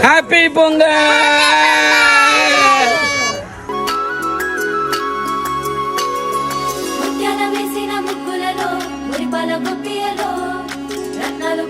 Happy pongal. రత్నాలు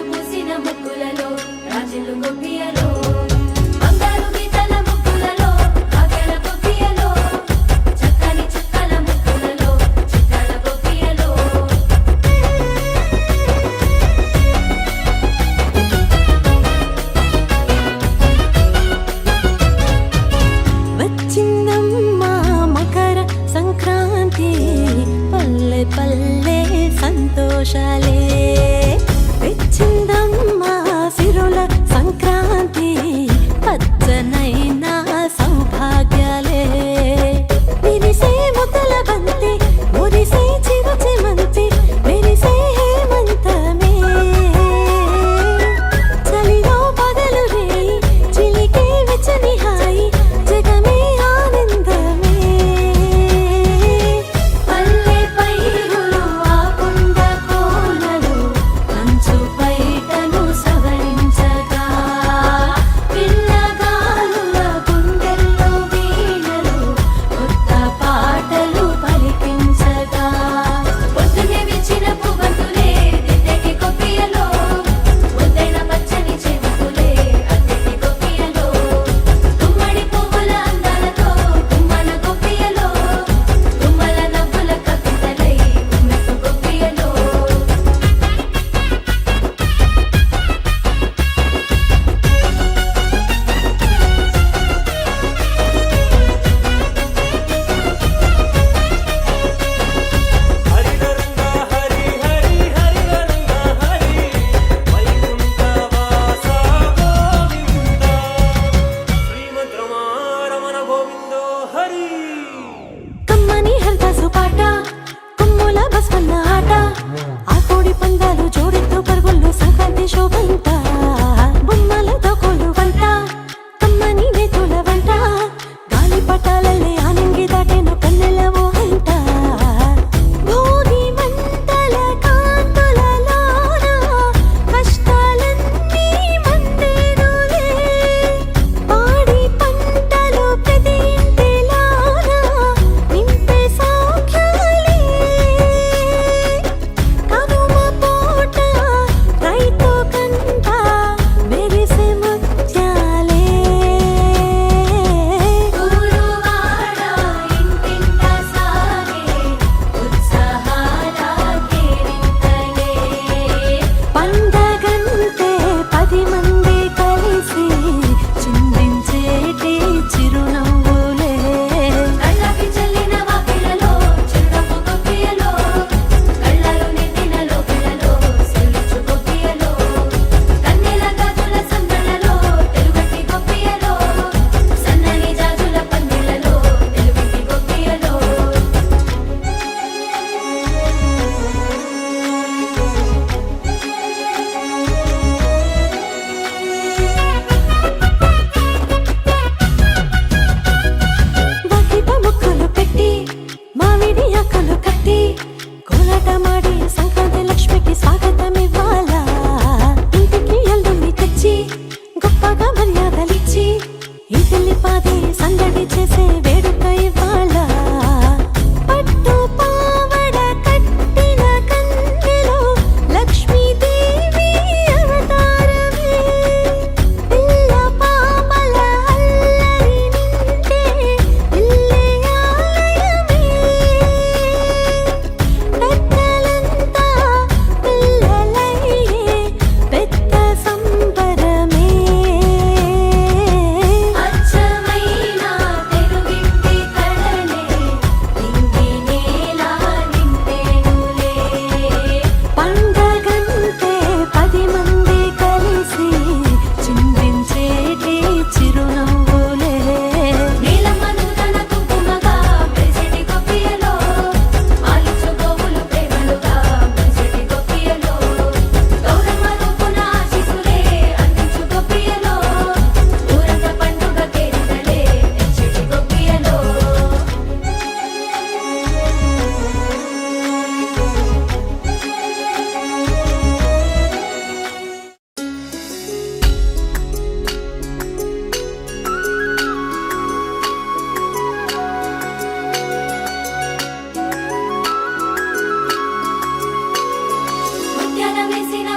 పూసిన ముక్కులలో రాజులు గొప్పియలో పల్లె సంతోషాలే తెచ్చిందమ్మా సిరుల సంక్రాంతి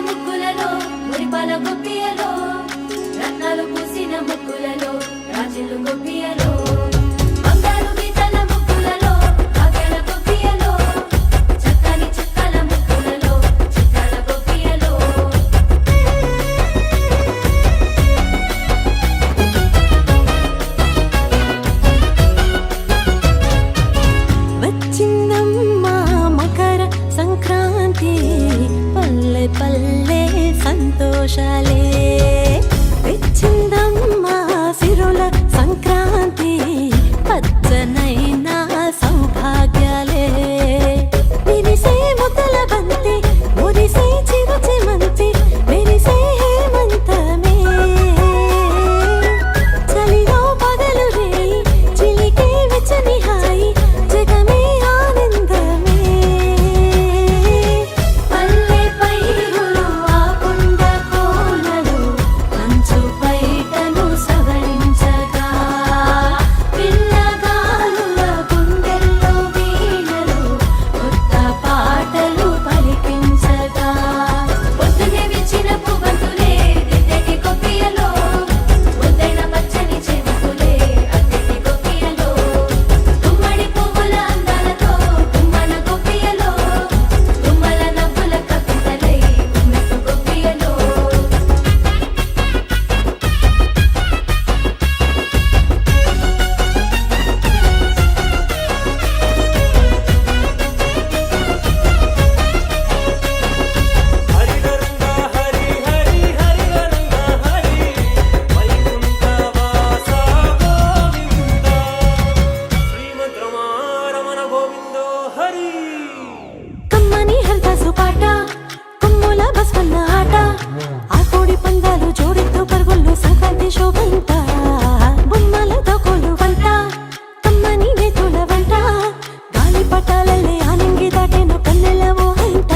ముగ్గులలో మురిపాల గొప్పియలో రత్నాలు పూసిన ముగ్గులలో రాజులు గొప్పియలో బంగారు గీతల ముగ్గులలో కాకెల గొప్పియలో చక్కని చుక్కల ముగ్గులలో చిక్కల గొప్పియలో వచ్చిందమ్మా మకర సంక్రాంతి పల్లె పల్లె సంతోషాలే తెచ్చిందమ్మా సిరుల సంక్రాంతి పచ్చనైన సౌభాగ్యాలే విరిసే ముద్దల బంతి మురిసే చిరుచెమంతి మెరిసే హేమంతమే చలిలో పగలు రేయి చిలికే వెచ్చని హాయి జగమే ఆనందమే పల్లె పైరులు ఆ కొండ కోనలు మంచు బయటను సవరించగా పిల్లగాలుల గుండెల్లో వీణలు కొత్త పాటలు పలికించగా పొద్దునే విచ్చిన పువ్వంతులే దిద్దటి గొప్పియలో ముద్దైన పచ్చని చెవుకులే అద్దెటి గొప్పియలో గుమ్మడి పువ్వుల అందాలతో గుమ్మన గొప్పియలో గుమ్మల నవ్వుల కవితలై గుమ్మెట్టు గొప్పియలో హరిగరంగా హరి హరి హరిగరంగా హరి వైకుంఠవాస గోవింద శ్రీమద్రమారమణ గోవిందో హరి కమ్మని హరిదాసు పాట కొమ్ముల బస్వన్న ఆట ఆ కోడి పందాలు జోడెత్తు పరుగుళ్ళు సంక్రాంతి శోభంత బొమ్మల దోకోలు వంట కమ్మని నేతుల వంట గాలి పటాలల్లే ఆనంగి దాటెను కన్నెల మోహంట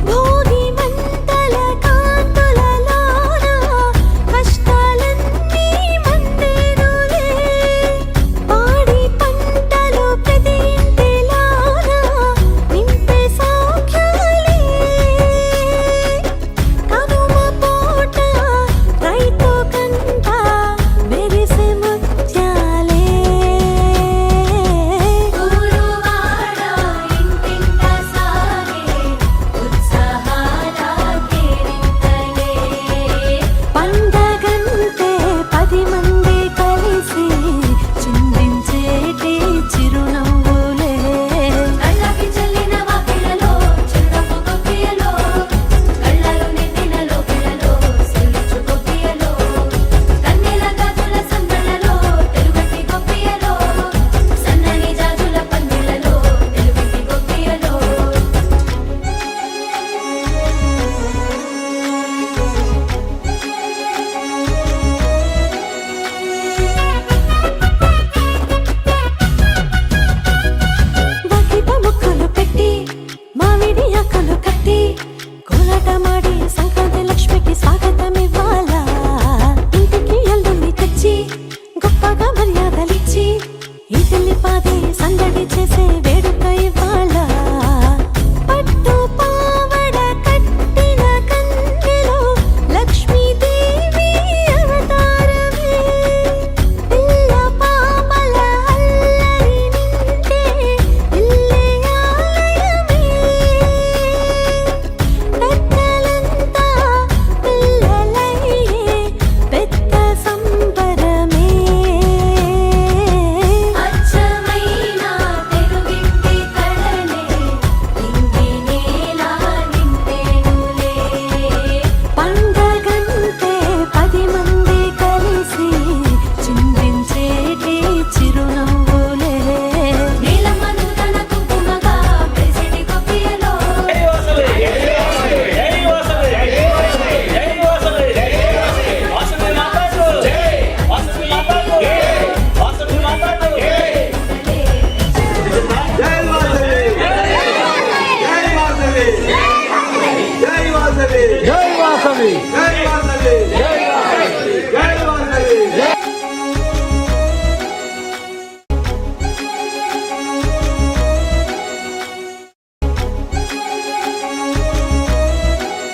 భోగి మంటల కాంతులలోన కష్టాలన్నీ మండేనులే పాడి పంటలు ప్రతి ఇంటిలోన నింపే సౌఖ్యాలే కనుమ పూట రైతు కంట మెరిసే ముత్యాలే ఊరువాడ ఇంటింట సాగే ఉత్సాహాల కేరింతలే పండగంటే 10 మంది కలిసి చిందించేటి చిరునవ్వులే కళ్ళకి చల్లిన వాకిళ్ళలో చిరునవ్వు గొప్పియలో కళ్ళలు నిండిన లోకిళ్ళలో సిరుచు గొప్పియలో కన్నెల గాజుల సందళ్ళలో తెలుగట్టి గొప్పియలో సన్నని జాజుల పందిళ్ళలో తెలుగట్టి గొప్పియలో వాకిట ముక్కులు పెట్టి మామిడి ఆకులు కట్టి కోలాట మాడి సంక్రాంతి లక్ష్మికి స్వాగతం ఇవ్వాలా ఇంటికి అల్లుల్ని తెచ్చి గొప్పగా మర్యాదలిచ్చి ఈ తల్లి పాదే సందడి చేసే వేడుక ఇవ్వాలా పట్టు పావడ కట్టిన కన్నెలో లక్ష్మీదేవి అవతారమే పిల్ల పాపల అల్లరి నిండే ఇల్లే ఆలయమే పెద్దలంతా పిల్లలయ్యే పెద్ద సంబరమే అచ్చమైన తెలుగింటి కళలే నింగి నేల నింపేనులే పండగంటే 10 మంది కలిసి చిందించేటి చిరునవ్వులే నీలమ్మ నూతన కుంకుమగా మెరిసెటి గొప్పియలో జై వాసవి